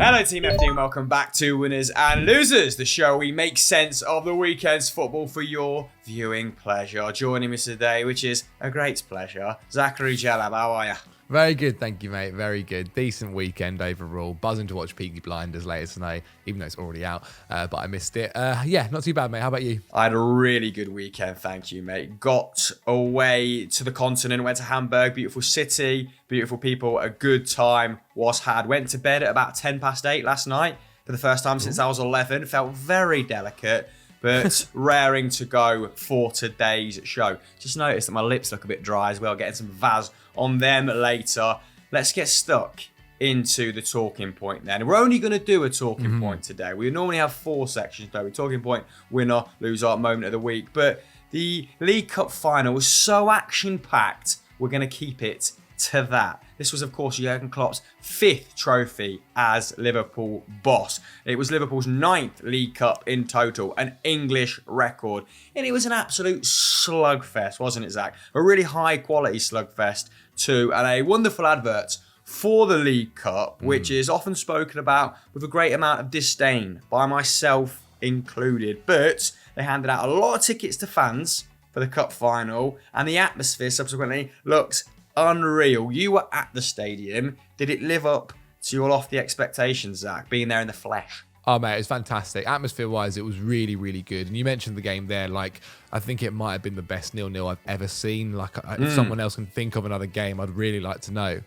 Hello Team FD and welcome back to Winners and Losers, the show where we make sense of the weekend's football for your viewing pleasure. Joining me today, which is a great pleasure, Zachary Jalab, how are you? Very good, thank you, mate. Very good. Decent weekend overall. Buzzing to watch Peaky Blinders later tonight, even though it's already out, but I missed it. Yeah, not too bad, mate. How about you? I had a really good weekend, thank you, mate. Got away to the continent, went to Hamburg, beautiful city, beautiful people, a good time was had. Went to bed at about 8:10 last night for the first time since I was 11. Felt very delicate, but raring to go for today's show. Just noticed that my lips look a bit dry as well, getting some Vaz on them later. Let's get stuck into the talking point then. We're only going to do a talking point today. We normally have 4 sections though. Talking point, winner, loser, moment of the week. But the League Cup final was so action-packed, we're going to keep it to that. This was, of course, Jurgen Klopp's 5th trophy as Liverpool boss. It was Liverpool's 9th League Cup in total, an English record. And it was an absolute slugfest, wasn't it, Zach? A really high-quality slugfest too, and a wonderful advert for the League Cup, which is often spoken about with a great amount of disdain, by myself included. But they handed out a lot of tickets to fans for the Cup final, and the atmosphere subsequently looks unreal. You were at the stadium. Did it live up to your lofty expectations, Zach, being there in the flesh? Oh, mate, it was fantastic. Atmosphere-wise, it was really, really good. And you mentioned the game there. Like, I think it might have been the best 0-0 I've ever seen. Like, if someone else can think of another game, I'd really like to know.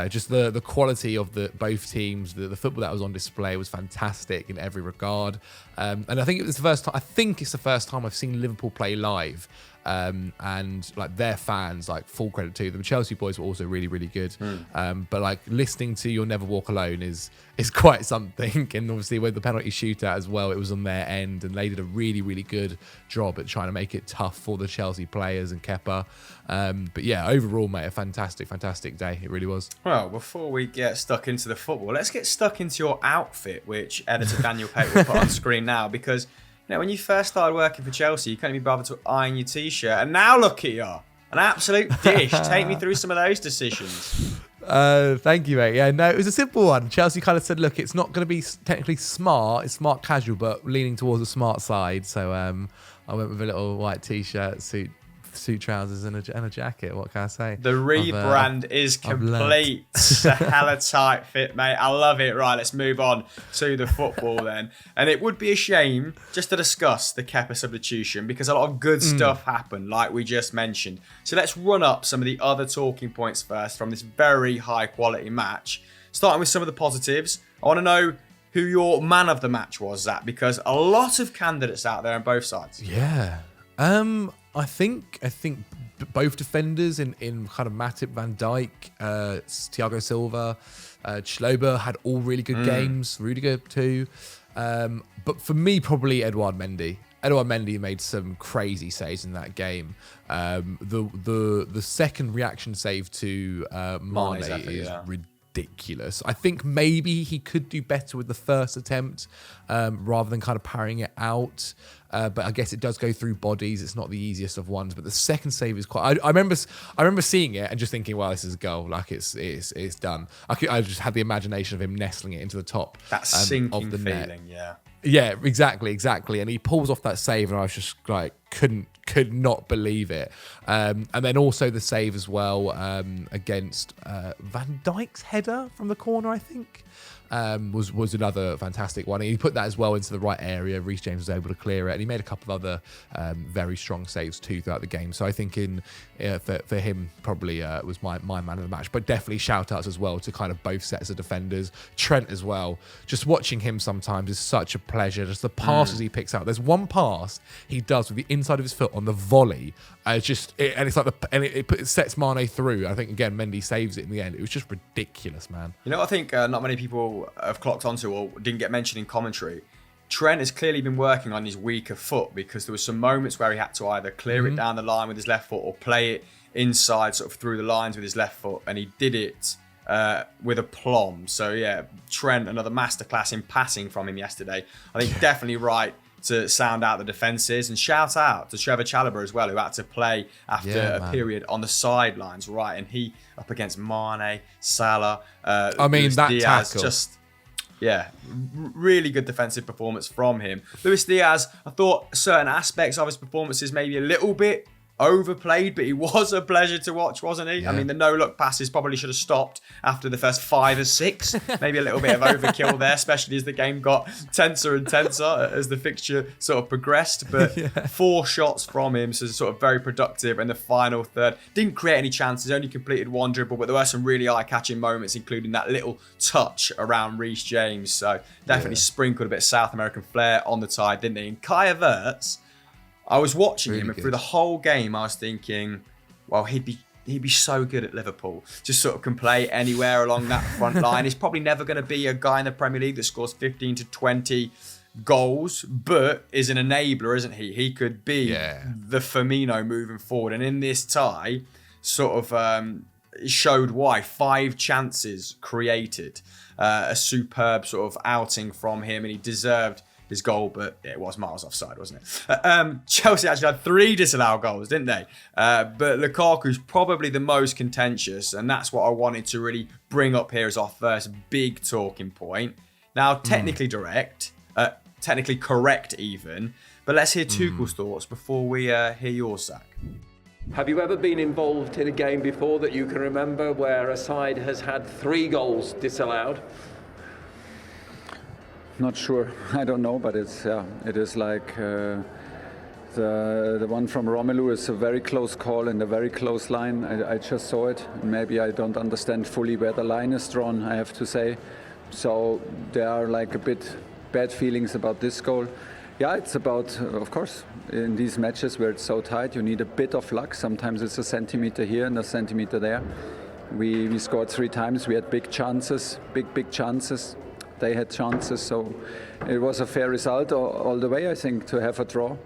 Just the quality of both teams, the football that was on display was fantastic in every regard. And I think it was the first time. I think it's the first time I've seen Liverpool play live. And like their fans, like full credit to them. Chelsea boys were also really, really good. But like listening to You'll Never Walk Alone is quite something. And obviously with the penalty shootout as well, it was on their end, and they did a really, really good job at trying to make it tough for the Chelsea players and Kepa. But yeah, overall, mate, a fantastic, fantastic day. It really was. Well, before we get stuck into the football, let's get stuck into your outfit, which editor Daniel Pate will put on screen now, because you know, when you first started working for Chelsea, you couldn't be bothered to iron your T-shirt. And now look at you. An absolute dish. Take me through some of those decisions. Thank you, mate. Yeah, no, it was a simple one. Chelsea kind of said, look, it's not going to be technically smart. It's smart casual, but leaning towards the smart side. So I went with a little white T-shirt, suit trousers and a jacket. What can I say? The rebrand is complete. It's a hella tight fit, mate. I love it. Right, let's move on to the football then. And it would be a shame just to discuss the Kepa substitution, because a lot of good stuff happened, like we just mentioned. So let's run up some of the other talking points first from this very high quality match. Starting with some of the positives. I want to know who your man of the match was, Zach, because a lot of candidates out there on both sides. Yeah. I think both defenders in kind of Matip, Van Dijk, Thiago Silva, Schlober had all really good games. Rudiger too. But for me, probably Edouard Mendy. Edouard Mendy made some crazy saves in that game. The second reaction save to Mane is ridiculous. I think maybe he could do better with the first attempt rather than kind of parrying it out. But I guess it does go through bodies. It's not the easiest of ones. But the second save is quite. I remember seeing it and just thinking, well, this is a goal. Like it's done. I just had the imagination of him nestling it into the top. That sinking of the feeling, net. yeah. Yeah, exactly. And he pulls off that save, and I was just like, could not believe it. And then also the save as well against Van Dijk's header from the corner, I think. Was another fantastic one. He put that as well into the right area. Reece James was able to clear it, and he made a couple of other very strong saves too throughout the game. So I think for him probably was my man of the match. But definitely shout outs as well to kind of both sets of defenders. Trent as well. Just watching him sometimes is such a pleasure. Just the passes he picks out. There's one pass he does with the inside of his foot on the volley. It sets Mane through. I think again Mendy saves it in the end. It was just ridiculous, man. You know, I think not many people have clocked onto or didn't get mentioned in commentary. Trent has clearly been working on his weaker foot, because there were some moments where he had to either clear it down the line with his left foot or play it inside, sort of through the lines with his left foot, and he did it with aplomb. So yeah, Trent, another masterclass in passing from him yesterday. I think definitely right to sound out the defences, and shout out to Trevor Chalobah as well, who had to play after a period on the sidelines, right? And he up against Mane, Salah, that Diaz, tackle. Yeah, really good defensive performance from him. Luis Diaz, I thought certain aspects of his performances maybe a little bit overplayed, but he was a pleasure to watch, wasn't he? Yeah. I mean, the no-look passes probably should have stopped after the first 5 or 6. Maybe a little bit of overkill there, especially as the game got tenser and tenser as the fixture sort of progressed. But 4 shots from him, so sort of very productive. And the final third didn't create any chances, only completed 1 dribble, but there were some really eye-catching moments, including that little touch around Reece James. So definitely sprinkled a bit of South American flair on the tie, didn't he? And Kai Havertz, I was watching him, and through the whole game, I was thinking, well, he'd be so good at Liverpool. Just sort of can play anywhere along that front line. He's probably never going to be a guy in the Premier League that scores 15 to 20 goals, but is an enabler, isn't he? He could be the Firmino moving forward. And in this tie, sort of showed why. 5 chances created. A superb sort of outing from him, and he deserved his goal, but it was miles offside, wasn't it? Chelsea actually had 3 disallowed goals, didn't they? But Lukaku's probably the most contentious, and that's what I wanted to really bring up here as our first big talking point. Now, technically technically correct even, but let's hear Tuchel's thoughts before we hear yours, Zach. Have you ever been involved in a game before that you can remember where a side has had 3 goals disallowed? Not sure. I don't know, but it is like the one from Romelu is a very close call and a very close line. I just saw it. Maybe I don't understand fully where the line is drawn, I have to say. So there are like a bit bad feelings about this goal. Yeah, it's about, of course, in these matches where it's so tight, you need a bit of luck. Sometimes it's a centimeter here and a centimeter there. We scored 3 times. We had big chances, big chances. They had chances, so it was a fair result all the way, I think, to have a draw.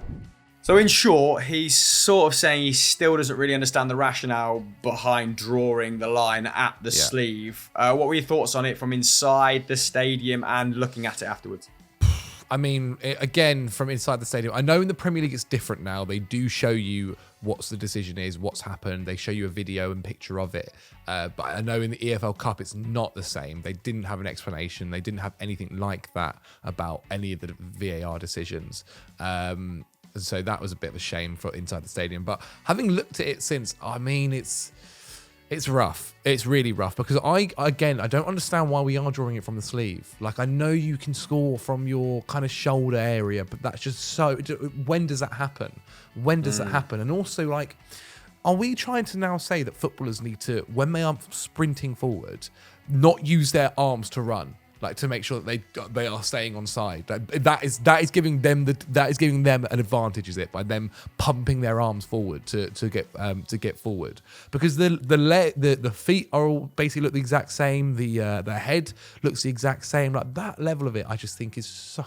So in short, he's sort of saying he still doesn't really understand the rationale behind drawing the line at the sleeve. What were your thoughts on it from inside the stadium and looking at it afterwards? I mean, again, from inside the stadium, I know in the Premier League it's different now. They do show you what the decision is, what's happened. They show you a video and picture of it. But I know in the EFL Cup, it's not the same. They didn't have an explanation. They didn't have anything like that about any of the VAR decisions. So that was a bit of a shame for inside the stadium. But having looked at it since, I mean, it's rough. It's really rough because I don't understand why we are drawing it from the sleeve. Like, I know you can score from your kind of shoulder area, but that's just so... When does that happen? When does that happen? And also, like, are we trying to now say that footballers need to, when they are sprinting forward, not use their arms to run? Like, to make sure that they are staying on side. That is giving them an advantage, is it? By them pumping their arms forward to get forward, because the feet are all basically look the exact same. The head looks the exact same. Like, that level of it, I just think is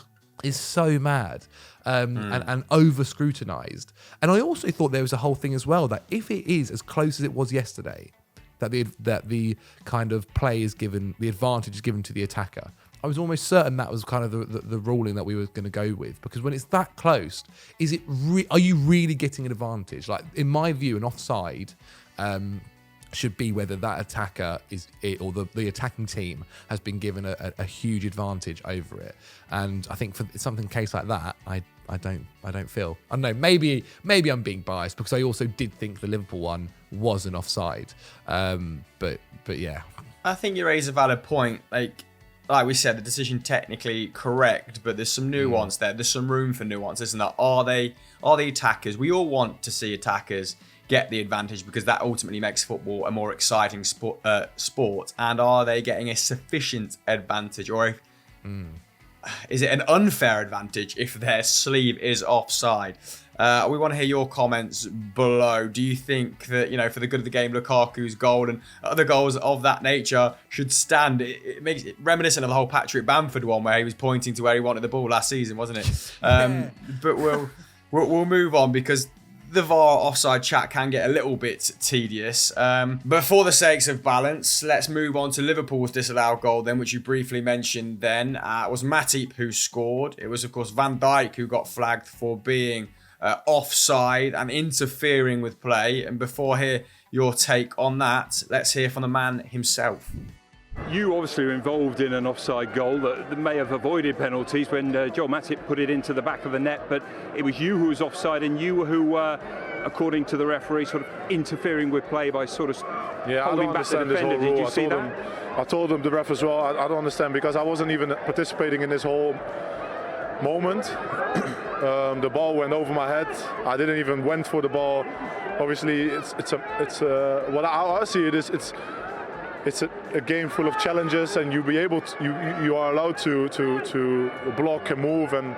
so mad and over scrutinized. And I also thought there was a whole thing as well that if it is as close as it was yesterday, that the kind of play is given, the advantage is given to the attacker. I was almost certain that was kind of the ruling that we were going to go with, because when it's that close, are you really getting an advantage? Like, in my view, an offside should be whether that attacker or the attacking team has been given a huge advantage over it. And I think for something case like that, I don't feel. I don't know. Maybe I'm being biased because I also did think the Liverpool one was an offside. But yeah. I think you raise a valid point. Like we said, the decision technically correct, but there's some nuance there. There's some room for nuance, isn't there? Are the attackers? We all want to see attackers get the advantage because that ultimately makes football a more exciting sport. And are they getting a sufficient advantage, or is it an unfair advantage if their sleeve is offside? We want to hear your comments below. Do you think that, for the good of the game, Lukaku's goal and other goals of that nature should stand? It makes it reminiscent of the whole Patrick Bamford one where he was pointing to where he wanted the ball last season, wasn't it? But we'll move on because the VAR offside chat can get a little bit tedious. But for the sakes of balance, let's move on to Liverpool's disallowed goal then, which you briefly mentioned then. It was Matip who scored. It was, of course, Van Dijk who got flagged for being offside and interfering with play. And before I hear your take on that, let's hear from the man himself. You obviously were involved in an offside goal that may have avoided penalties when Joel Matip put it into the back of the net, but it was you who was offside and you who were, according to the referee, sort of interfering with play by sort of holding back the defender. Did you see that? I told him, the ref as well, I don't understand, because I wasn't even participating in this whole moment. The ball went over my head. I didn't even went for the ball. Obviously, it's what I see it is. It's a game full of challenges, and you are allowed to block and move and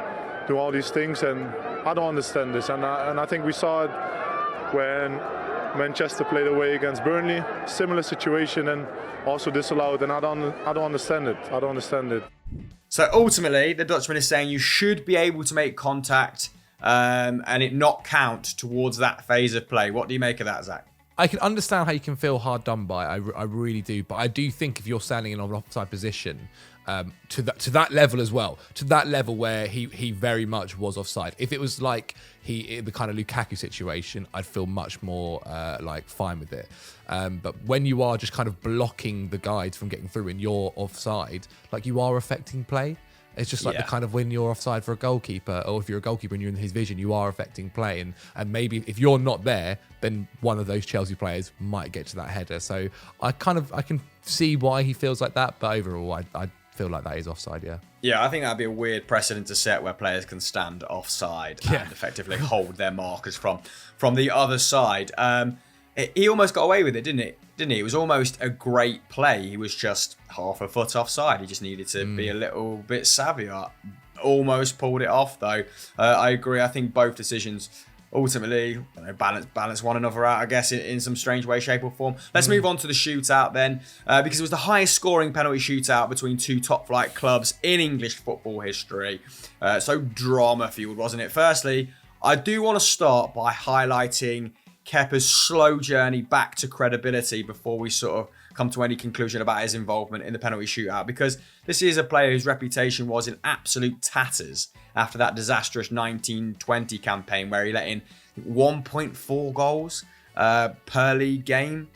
do all these things. And I don't understand this. And I think we saw it when Manchester played away against Burnley, similar situation, and also disallowed. And I don't understand it. I don't understand it. So ultimately, the Dutchman is saying you should be able to make contact and it not count towards that phase of play. What do you make of that, Zach? I can understand how you can feel hard done by. I really do. But I do think if you're standing in an offside position, to that level as well, to that level where he very much was offside. If it was like the kind of Lukaku situation, I'd feel much more fine with it. But when you are just kind of blocking the guys from getting through and you're offside, like you are affecting play. It's just like the kind of when you're offside for a goalkeeper, or if you're a goalkeeper and you're in his vision, you are affecting play. And maybe if you're not there, then one of those Chelsea players might get to that header. So I can see why he feels like that. But overall, I feel like that is offside, yeah. Yeah, I think that'd be a weird precedent to set where players can stand offside and effectively hold their markers from the other side. He almost got away with it, didn't he? It was almost a great play. He was just half a foot offside. He just needed to be a little bit savvier. Almost pulled it off, though. I agree. I think both decisions ultimately balance one another out, I guess, in some strange way, shape or form. Let's move on to the shootout then, because it was the highest scoring penalty shootout between two top flight clubs in English football history. So drama-fueled, wasn't it? Firstly, I do want to start by highlighting Kepa's slow journey back to credibility before we sort of come to any conclusion about his involvement in the penalty shootout, because this is a player whose reputation was in absolute tatters after that disastrous 1920 campaign where he let in 1.4 goals per league game.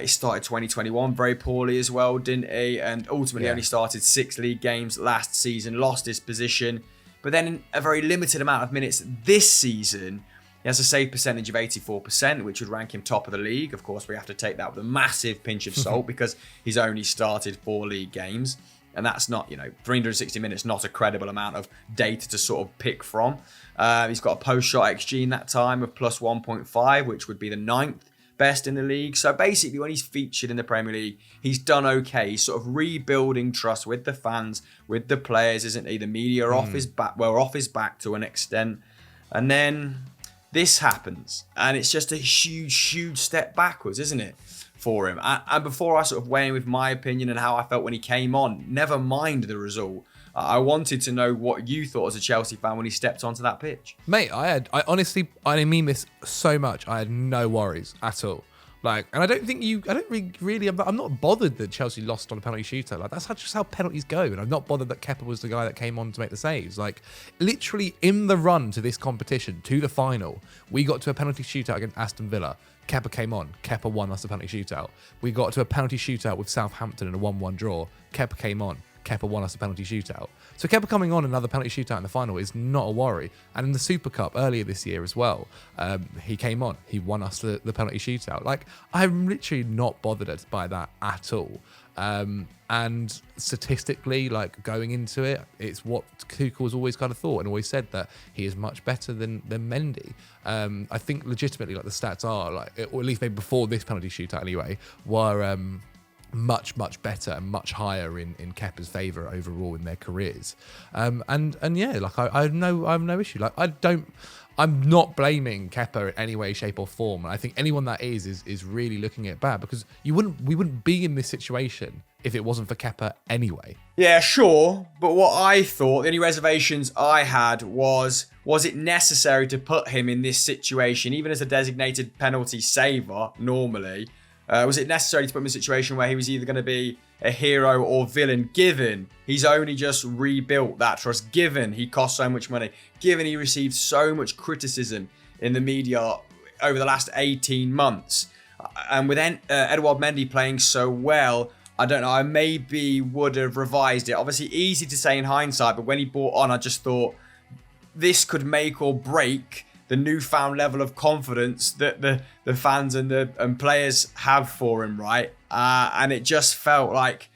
He started 2021 very poorly as well, didn't he? And ultimately only started 6 league games last season, lost his position. But then in a very limited amount of minutes this season, he has a save percentage of 84%, which would rank him top of the league. Of course, we have to take that with a massive pinch of salt because he's only started 4 league games. And that's not, 360 minutes, not a credible amount of data to sort of pick from. He's got a post-shot XG in that time of plus 1.5, which would be the 9th best in the league. So basically, when he's featured in the Premier League, he's done okay. He's sort of rebuilding trust with the fans, with the players, isn't he? The media off his back, off his back to an extent. And then this happens, and it's just a huge step backwards, isn't it, for him? And before I sort of weigh in with my opinion and how I felt when he came on, never mind the result, I wanted to know what you thought as a Chelsea fan when he stepped onto that pitch. Mate, I honestly, I mean this so much, I had no worries at all. And I don't really, I'm not bothered that Chelsea lost on a penalty shootout. That's just how penalties go. And I'm not bothered that Kepa was the guy that came on to make the saves. Literally in the run to this competition, to the final, we got to a penalty shootout against Aston Villa. Kepa came on. Kepa won us the penalty shootout. We got to a penalty shootout with Southampton in a 1-1 draw. Kepa came on. Kepa won us the penalty shootout. So Kepa coming on another penalty shootout in the final is not a worry. And in the Super Cup earlier this year as well, he came on. He won us the penalty shootout. I'm literally not bothered by that at all. And statistically, going into it, it's what Tuchel's always kind of thought and always said, that he is much better than Mendy. I think legitimately, the stats are, or at least maybe before this penalty shootout anyway, were much better and much higher in Kepa's favour overall in their careers. I have no issue. I'm not blaming Kepa in any way, shape or form. And I think anyone that is really looking at it bad, because we wouldn't be in this situation if it wasn't for Kepa anyway. Yeah, sure. But what I thought, the only reservations I had was it necessary to put him in this situation, even as a designated penalty saver normally? Was it necessary to put him in a situation where he was either going to be a hero or villain, given he's only just rebuilt that trust, given he cost so much money, given he received so much criticism in the media over the last 18 months? And with Edouard Mendy playing so well, I don't know, I maybe would have revised it. Obviously, easy to say in hindsight, but when he brought on, I just thought this could make or break the newfound level of confidence that the fans and players have for him, right? And it just felt like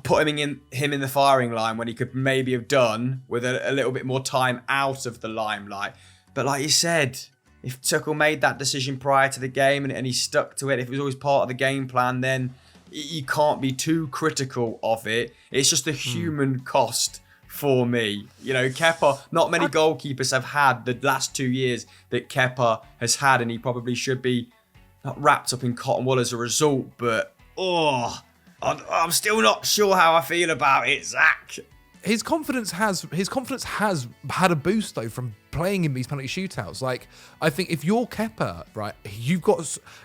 putting him in the firing line when he could maybe have done with a little bit more time out of the limelight. But like you said, if Tuchel made that decision prior to the game and he stuck to it, if it was always part of the game plan, then you can't be too critical of it. It's just the human cost for me. You know, Kepa, not many goalkeepers have had the last 2 years that Kepa has had, and he probably should be not wrapped up in cotton wool as a result, but I'm still not sure how I feel about it, Zach. His confidence has had a boost though from playing in these penalty shootouts. Like, I think if you're Kepa, right,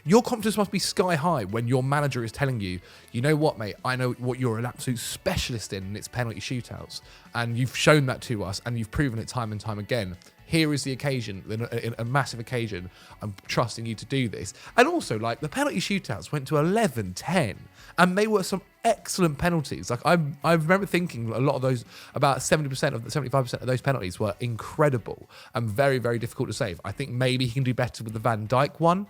your confidence must be sky high when your manager is telling you, you know what, mate, I know what you're an absolute specialist in, and it's penalty shootouts, and you've shown that to us, and you've proven it time and time again. Here is the occasion, a massive occasion. I'm trusting you to do this. And also, like, the penalty shootouts went to 11-10, and they were some excellent penalties. Like, I remember thinking a lot of those, about 75% of those penalties were incredible and very, very difficult to save. I think maybe he can do better with the Van Dijk one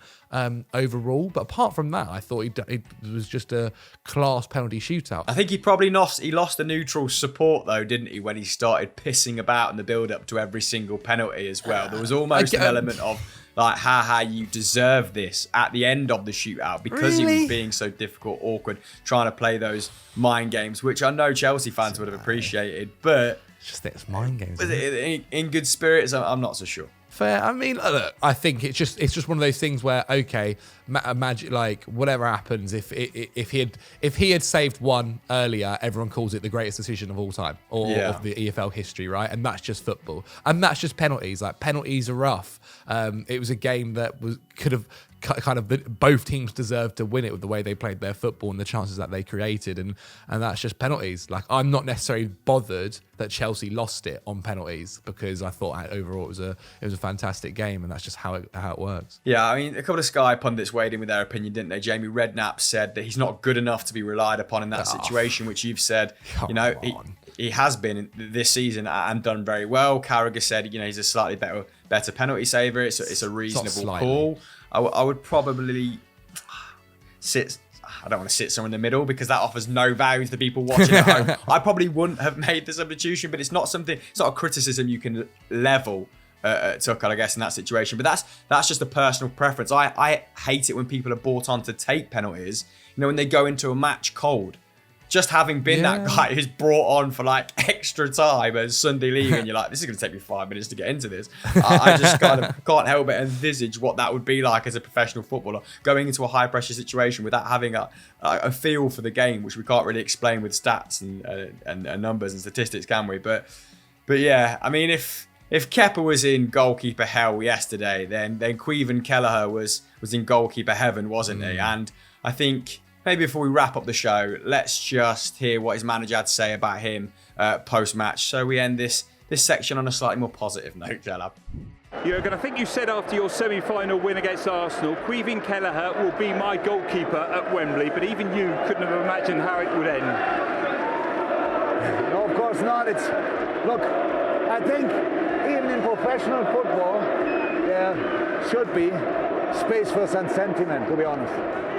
overall. But apart from that, I thought it was just a class penalty shootout. I think he probably lost the neutral support though, didn't he, when he started pissing about in the build-up to every single penalty as well. There was almost an element of like, you deserve this at the end of the shootout because he was being so difficult, awkward, trying to play those mind games, which I know Chelsea fans would have appreciated, but It's just that it's mind games. was it in good spirits? I'm not so sure. Fair. I mean, look, I think it's just one of those things where, okay, imagine, like, whatever happens, if he had saved one earlier, everyone calls it the greatest decision of all time or of the EFL history, right? And that's just football, and that's just penalties. Like, penalties are rough. It was a game that could have kind of both teams deserved to win it with the way they played their football and the chances that they created, and that's just penalties. Like, I'm not necessarily bothered that Chelsea lost it on penalties because I thought overall it was a fantastic game, and that's just how it works. Yeah, I mean, a couple of Sky pundits weighed in with their opinion, didn't they? Jamie Redknapp said that he's not good enough to be relied upon in that situation, which you've said, he has been this season and done very well. Carragher said, he's a slightly better penalty saver. It's a reasonable call. I would probably sit. I don't want to sit somewhere in the middle because that offers no value to the people watching at home. I probably wouldn't have made the substitution, but it's not a criticism you can level at Tuchel, I guess, in that situation. But that's just a personal preference. I hate it when people are brought on to take penalties. When they go into a match cold. Just having been that guy who's brought on for like extra time as Sunday League, and you're like, this is going to take me 5 minutes to get into this. I just kind of can't help but envisage what that would be like as a professional footballer, going into a high pressure situation without having a feel for the game, which we can't really explain with stats and numbers and statistics, can we? But yeah, I mean, if Kepa was in goalkeeper hell yesterday, then Caoimhin Kelleher was in goalkeeper heaven, wasn't he? And I think, maybe before we wrap up the show, let's just hear what his manager had to say about him post-match. So we end this section on a slightly more positive note, Jalab. Jurgen, I think you said after your semi-final win against Arsenal, Caoimhin Kelleher will be my goalkeeper at Wembley, but even you couldn't have imagined how it would end. No, of course not. Look, I think even in professional football, there should be space for some sentiment, to be honest.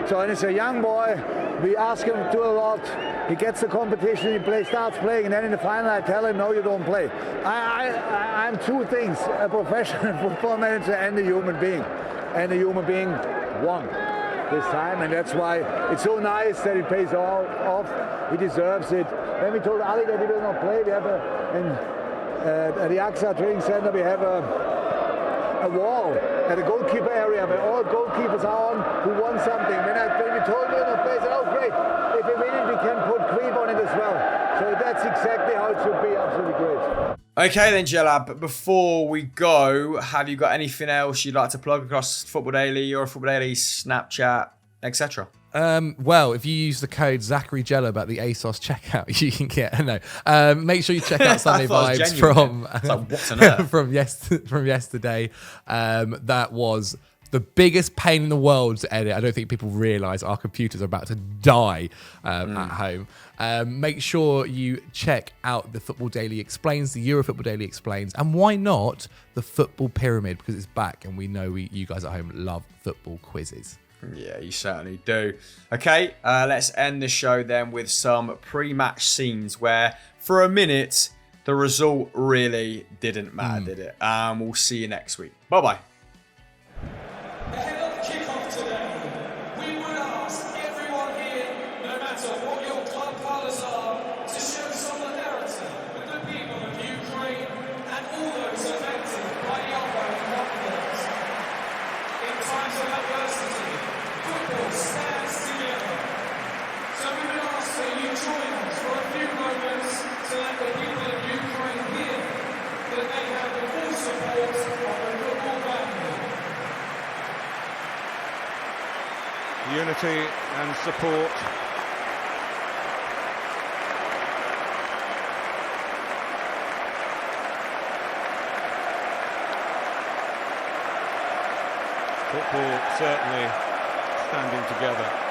So when he's a young boy, we ask him to do a lot. He gets the competition, starts playing, and then in the final I tell him, no, you don't play. I'm two things, a professional football manager and a human being. And a human being won this time, and that's why it's so nice that it pays off. He deserves it. When we told Ali that he will not play, we have at the AXA training center, we have a wall at the goalkeeper area where all goalkeepers are on who won something. When we told him to play, I said, oh great, if we win it, we can put Creep on it as well. So that's exactly how it should be. Absolutely great. Okay then, Jalab, but before we go, have you got anything else you'd like to plug across Football Daily or Football Daily, Snapchat, etc.? Well, if you use the code Zachary Jellab at the ASOS checkout, you can get make sure you check out Sunday Vibes from like, what on earth? from yesterday. That was the biggest pain in the world to edit. I don't think people realise our computers are about to die at home. Make sure you check out the Football Daily Explains, the Euro Football Daily Explains, and why not the Football Pyramid, because it's back and we know you guys at home love football quizzes. Yeah, you certainly do. Okay, let's end the show then with some pre-match scenes where, for a minute, the result really didn't matter, did it? We'll see you next week. Bye-bye. Ahead of kick-off today, we would ask everyone here, no matter what your club colours are, to show solidarity with the people of Ukraine and all those affected by the ongoing conflict. In times of adversity, football stands together. So we would ask that you join us for a few moments to let the people of Ukraine hear that they have the full support of the football family. Unity and support. Football certainly standing together.